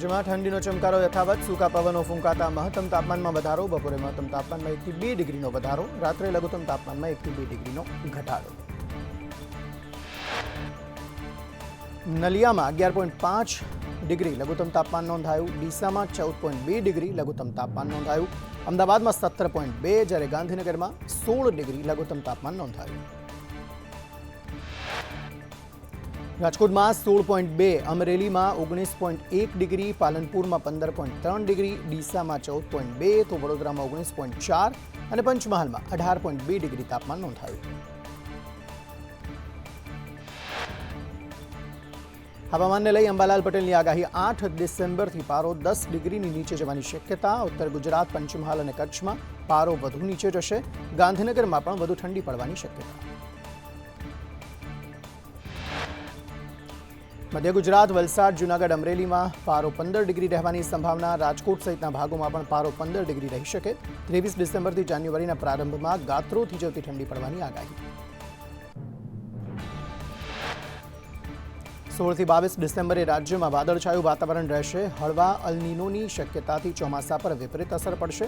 રાજ્યમાં ઠંડીનો ચમકારો યથાવત, સૂકા પવનો ફૂંકાતા મહત્તમ તાપમાનમાં વધારો, બપોરે મહત્તમ તાપમાનમાં 1 થી 2 ડિગ્રીનો વધારો, રાત્રે લઘુત્તમ તાપમાનમાં 1 થી 2 ડિગ્રીનો ઘટાડો. નલિયામાં 11.5 ડિગ્રી લઘુત્તમ તાપમાન નોંધાયું, ડીસામાં 14.2 ડિગ્રી લઘુત્તમ તાપમાન નોંધાયું, અમદાવાદમાં 17.2, જ્યારે ગાંધીનગરમાં 16 ડિગ્રી લઘુત્તમ તાપમાન નોંધાયું. રાજકોટમાં 16.2, અમરેલીમાં 19.1 ડિગ્રી, પાલનપુરમાં 15.3 ડિગ્રી, ડીસામાં 14.2, તો વડોદરામાં 19.4 અને પંચમહાલમાં 18.2 ડિગ્રી તાપમાન નોંધાયું. હવામાનને લઈ અંબાલાલ પટેલની આગાહી, 8 ડિસેમ્બરથી પારો 10 ડિગ્રીની નીચે જવાની શક્યતા. ઉત્તર ગુજરાત, પંચમહાલ અને કચ્છમાં પારો વધુ નીચે જશે. ગાંધીનગરમાં પણ વધુ ઠંડી પડવાની શક્યતા. મધ્ય ગુજરાત, વલસાડ, જૂનાગઢ, અમરેલીમાં પારો 15 ડિગ્રી રહેવાની સંભાવના. રાજકોટ સહિતના ભાગોમાં પણ પારો 15 ડિગ્રી રહી શકે. 23 ડિસેમ્બરથી જાન્યુઆરીના પ્રારંભમાં ગાત્રો થીજવતી ઠંડી પડવાની આગાહી. 16 થી 22 ડિસેમ્બરે રાજ્યમાં વાદળછાયું વાતાવરણ રહેશે. હળવા અલનીનોની શક્યતાથી ચોમાસા પર વિપરીત અસર પડશે.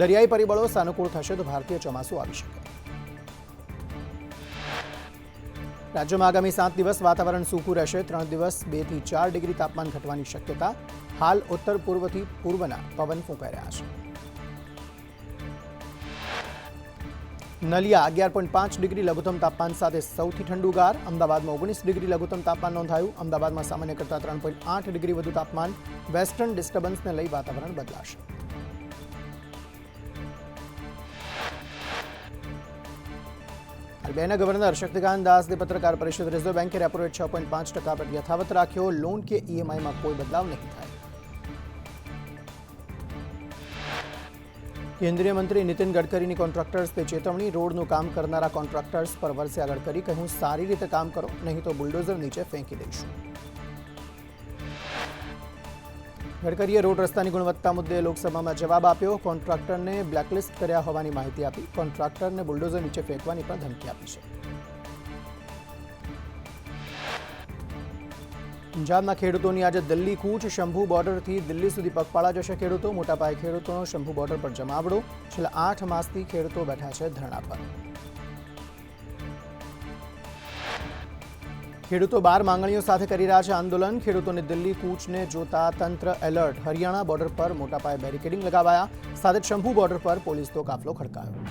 દરિયાઈ પરિબળો સાનુકૂળ થશે તો ભારતીય ચોમાસું આવી શકે. રાજ્યમાં આગામી 7 દિવસ વાતાવરણ સૂકું રહેશે. 3 દિવસ 2 થી 4 ડિગ્રી તાપમાન ઘટવાની શક્યતા. હાલ ઉત્તર પૂર્વથી પૂર્વના પવન ફૂંકાઈ રહ્યા છે. નલિયા 11.5 ડિગ્રી લઘુત્તમ તાપમાન સાથે સૌથી ઠંડુ ગાર. અમદાવાદમાં 19 ડિગ્રી લઘુત્તમ તાપમાન નોંધાયું. અમદાવાદમાં સામાન્ય કરતાં 3.8 ડિગ્રી વધુ તાપમાન. વેસ્ટર્ન ડિસ્ટર્બન્સને લઈ વાતાવરણ બદલાશે. આરબીઆઈના ગવર્નર શક્તિકાંત દાસને પત્રકાર પરિષદ. રિઝર્વ બેન્કે રેપો રેટ 6.5% પર યથાવત રાખ્યો. લોન કે ઈએમઆઈમાં કોઈ બદલાવ નહીં થાય. કેન્દ્રીય મંત્રી નીતિન ગડકરીની કોન્ટ્રાક્ટર્સને ચેતવણી. રોડનું કામ કરનારા કોન્ટ્રાક્ટર્સ પર વરસ્યા ગડકરી. કહ્યું, સારી રીતે કામ કરો, નહીં તો બુલડોઝર નીચે ફેંકી દઈશું. ગડકરીએ રોડ રસ્તાની ગુણવત્તા મુદ્દે લોકસભામાં જવાબ આપ્યો. કોન્ટ્રાક્ટરને બ્લેકલિસ્ટ કર્યા હોવાની માહિતી આપી. કોન્ટ્રાક્ટરને બુલડોઝર નીચે ફેંકવાની પણ ધમકી આપી છે. પંજાબના ખેડૂતોની આજે દિલ્હી કૂચ. શંભુ બોર્ડરથી દિલ્હી સુધી પગપાળા જશે ખેડૂતો. મોટા પાયે ખેડૂતોનો શંભુ બોર્ડર પર જમાવડો. છેલ્લા 8 માસથી ખેડૂતો બેઠા છે ધરણા પર. ખેડૂતો 12 માંગણીઓ સાથે કરી રહ્યા છે આંદોલન. ખેડૂતોને દિલ્હી કૂચને જોતા તંત્ર એલર્ટ. હરિયાણા બોર્ડર પર મોટા પાયે બેરિકેડિંગ લગાવાયા. સાથે જ શંભુ બોર્ડર પર પોલીસનો કાફલો ખડકાયો.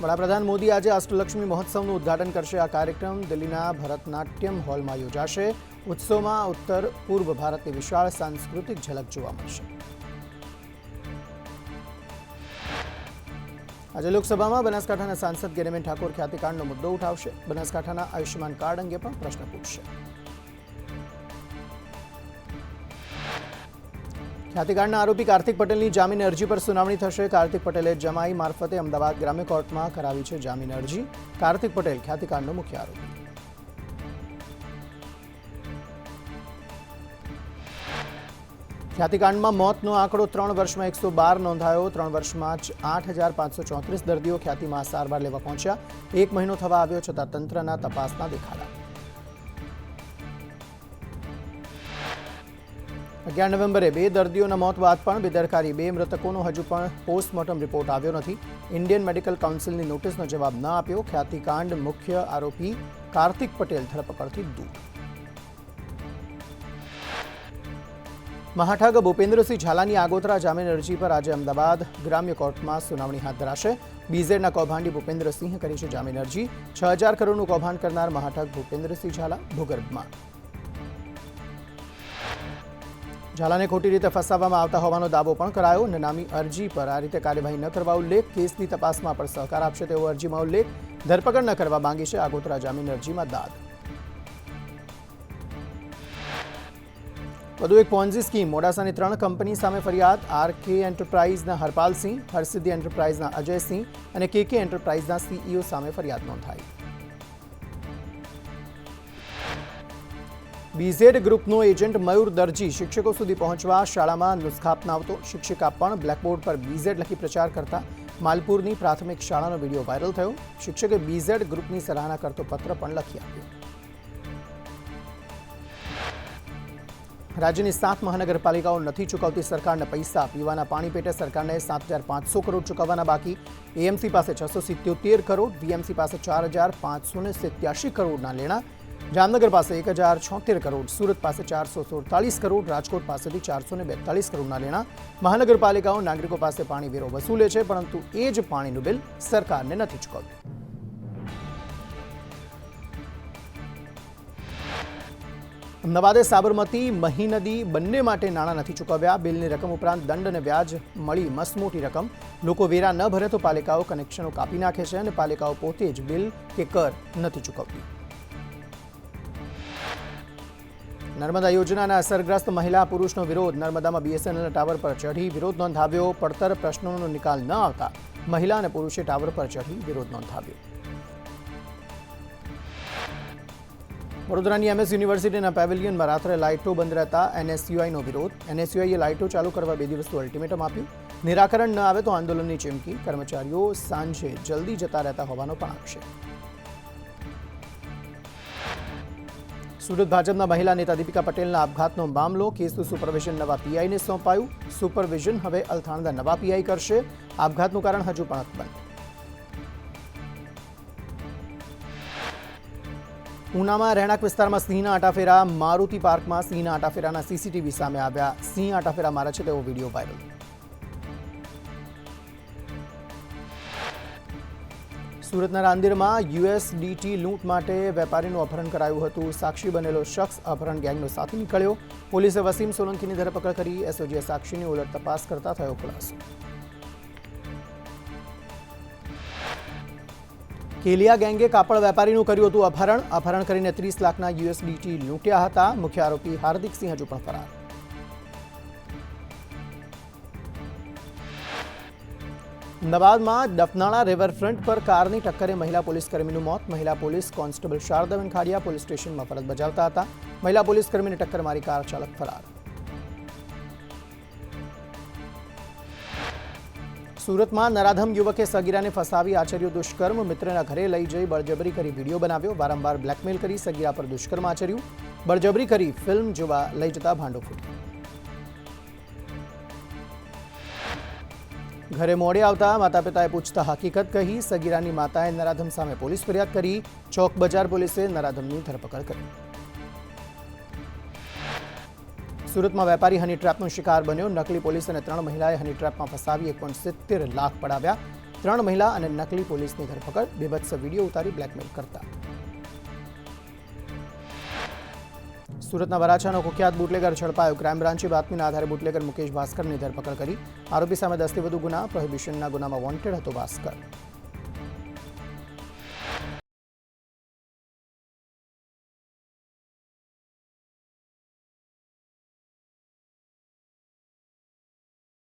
વડાપ્રધાન મોદી આજે અષ્ટલક્ષ્મી મહોત્સવનું ઉદ્ઘાટન કરશે. આ કાર્યક્રમ દિલ્હીના ભરતનાટ્યમ હોલમાં યોજાશે. ઉત્સવમાં ઉત્તર પૂર્વ ભારતની વિશાળ સાંસ્કૃતિક ઝલક જોવા મળશે. આજે લોકસભામાં બનાસકાંઠાના સાંસદ ગેનીબેન ઠાકોર ખ્યાતિકાંડનો મુદ્દો ઉઠાવશે. બનાસકાંઠાના આયુષ્યમાન કાર્ડ અંગે પણ પ્રશ્ન પૂછશે. ખ્યાતિકાંડના આરોપી કાર્તિક પટેલની જામીન અરજી પર સુનાવણી થશે. કાર્તિક પટેલે જમાઈ મારફતે અમદાવાદ ગ્રામ્ય કોર્ટમાં કરાવી છે જામીન અરજી. કાર્તિક પટેલ ખ્યાતિકાંડનો મુખ્ય આરોપી. ખ્યાતિકાંડમાં મોતનો આંકડો 3 વર્ષમાં 112 નોંધાયો. 3 વર્ષમાં જ 8,534 દર્દીઓ ખ્યાતિમાં સારવાર લેવા પહોંચ્યા. 1 મહિનો થવા આવ્યો છતાં તંત્રના તપાસના દેખાડા. 11 નવેમ્બરે 2 દર્દીઓના મોત બાદ પણ બેદરકારી. 2 મૃતકોનો હજુ પણ પોસ્ટમોર્ટમ રિપોર્ટ આવ્યો નથી. ઇન્ડિયન મેડિકલ કાઉન્સિલની નોટિસનો જવાબ ન આપ્યો. ખ્યાતિકાંડ મુખ્ય આરોપી કાર્તિક પટેલ ધરપકડથી દૂર. મહાઠગ ભૂપેન્દ્રસિંહ ઝાલાની આગોતરા જામીન અરજી પર આજે અમદાવાદ ગ્રામ્ય કોર્ટમાં સુનાવણી હાથ ધરાશે. બીઝેડના કૌભાંડી ભૂપેન્દ્રસિંહે કરી છે જામીન અરજી. 6,000 કરોડનું કૌભાંડ કરનાર મહાઠગ ભૂપેન્દ્રસિંહ ઝાલા ભૂગર્ભમાં. ઝાલાને ખોટી રીતે ફસાવવામાં આવતા હોવાનો દાવો પણ કરાયો. નામી અરજી પર આ રીતે કાર્યવાહી ન કરવા ઉલ્લેખ. કેસની તપાસમાં પણ સહકાર આપશે તેવો અરજીમાં ઉલ્લેખ. ધરપકડ ન કરવા માંગી છે આગોતરા જામીન અરજીમાં દાદ. વધુ એક પોન્ઝી સ્કીમ. મોડાસાની 3 કંપની સામે ફરિયાદ. આરકે એન્ટરપ્રાઇઝના હરપાલસિંહ, હરસિદ્ધિ એન્ટરપ્રાઇઝના અજયસિંહ અને કેકે એન્ટરપ્રાઇઝના સીઈઓ સામે ફરિયાદ નોંધાઈ. બીઝેડ ગ્રુપનો એજન્ટ મયુર દરજી શિક્ષકો સુધી પહોંચવા શાળામાં નુસ્ખા અપનાવતો. શિક્ષિકા પણ બ્લેકબોર્ડ પર બીઝેડ લખી પ્રચાર કરતા. માલપુરની પ્રાથમિક શાળાનો વિડીયો વાયરલ થયો. શિક્ષકે બીઝેડ ગ્રુપની સરાહના કરતો પત્ર પણ લખી આપ્યો. રાજ્યની 7 મહાનગરપાલિકાઓ નથી ચૂકવતી સરકારને પૈસા. પીવાના પાણી પેટે સરકારને 7,500 કરોડ ચૂકવવાના બાકી. એએમસી પાસે 677 કરોડ, વીએમસી પાસે 4,587 કરોડના લેણા. જામનગર પાસે 1,076 કરોડ, સુરત પાસે 447 કરોડ, રાજકોટ પાસેથી 442 કરોડના લેણા. મહાનગરપાલિકાઓ નાગરિકો પાસે પાણી વેરો વસૂલે છે, પરંતુ એ જ પાણીનું બિલ સરકારને નથી ચૂકવતું. અમદાવાદે સાબરમતી, મહી નદી બંને માટે નાણાં નથી ચૂકવ્યા. બિલની રકમ ઉપરાંત દંડ અને વ્યાજ મળી મસમોટી રકમ. લોકો વેરા ન ભરે તો પાલિકાઓ કનેક્શનો કાપી નાખે છે અને પાલિકાઓ પોતે જ બિલ કે કર નથી ચૂકવતી. નર્મદા યોજનાના અસરગ્રસ્ત મહિલા પુરુષનો વિરોધ. નર્મદામાં બીએસએનએલ ટાવર પર ચઢી વિરોધ નોંધાવ્યો. પડતર પ્રશ્નોનો નિકાલ ન આવતા મહિલા અને પુરુષે ટાવર પર ચઢી વિરોધ નોંધાવ્યો. વડોદરાની એમએસ યુનિવર્સિટીના પેવેલિયનમાં રાત્રે લાઇટો બંધ રહેતા એનએસયુઆઈનો વિરોધ. એનએસયુઆઈએ લાઇટો ચાલુ કરવા 2 દિવસનું અલ્ટિમેટમ આપ્યું. નિરાકરણ ન આવે તો આંદોલનની ચીમકી. કર્મચારીઓ સાંજે જલ્દી જતા રહેતા હોવાનો પણ આક્ષેપ. સુરત ભાજપના મહિલા નેતા દીપિકા પટેલના આપઘાતનો મામલો. કેસનું સુપરવિઝન નવા પીઆઈને સોંપાયું. સુપરવિઝન હવે અલથાણના નવા પીઆઈ કરશે. આપઘાતનું કારણ હજુ પણ અકબંધ. ઉનામાં રહેણાંક વિસ્તારમાં સિંહના આટાફેરા. મારુતિ પાર્કમાં સિંહના આટાફેરાના સીસીટીવી સામે આવ્યા. સિંહ આટાફેરા મારે છે તેવો વિડીયો વાયરલ. સુરતના રાંદેરમાં યુએસડીટી લૂંટ માટે વેપારીનું અપહરણ કરાયું હતું. સાક્ષી બનેલો શખ્સ અપહરણ ગેંગનો સાથી નીકળ્યો. પોલીસે વસીમ સોલંકીની ધરપકડ કરી. એસઓજીએ સાક્ષીની ઉલટ તપાસ કરતા થયો ખુલાસો. કેલિયા ગેંગે કાપડ વેપારીનું કર્યું હતું અપહરણ. અપહરણ કરીને 30 લાખના યુએસડીટી લૂંટ્યા હતા. મુખ્ય આરોપી હાર્દિક સિંહ હજુ પણ ફરાર. અમદાવાદમાં ડફનાળા રિવરફ્રન્ટ પર કારની ટક્કરે મહિલા પોલીસકર્મીનું મોત. મહિલા police constable Shardaben Khadia police સ્ટેશનમાં ફરજ બજાવતા હતા. મહિલા પોલીસકર્મીને ટક્કર મારી કાર ચાલક ફરાર. સુરતમાં નરાધમ યુવકે સગીરાને ફસાવી આચર્યું દુષ્કર્મ. મિત્રના ઘરે લઈ જઈ બળજબરી કરી વિડીયો બનાવ્યો. વારંવાર બ્લેકમેલ કરી સગીરા પર દુષ્કર્મ આચર્યું. બળજબરી કરી ફિલ્મ જોવા લઈ જતા ભાંડો ફૂટ્યો. ઘરે મોડે આવતા માતા પિતાએ પૂછતા હકીકત કહી. સગીરાની માતાએ નરાધમ સામે પોલીસ ફરિયાદ કરી. ચોક બજાર પોલીસે નરાધમની ધરપકડ કરી. સુરતમાં વેપારી હની ટ્રેપનો શિકાર બન્યો. નકલી પોલીસ અને 3 મહિલાએ હની ટ્રેપમાં ફસાવી 1.70 લાખ પડાવ્યા. 3 મહિલા અને નકલી પોલીસની ધરપકડ. બેભત્સ વિડીયો ઉતારી બ્લેકમેલ કરતા. સુરતના વરાછાનો કુખ્યાત બુટલેગર ઝડપાયો. ક્રાઇમ બ્રાન્ચે બાતમીના આધારે બુટલેગર મુકેશ ભાસ્કરની ધરપકડ કરી. આરોપી સામે 10થી વધુ ગુના પ્રોહિબિશનના ગુનામાં વોન્ટેડ હતો ભાસ્કર.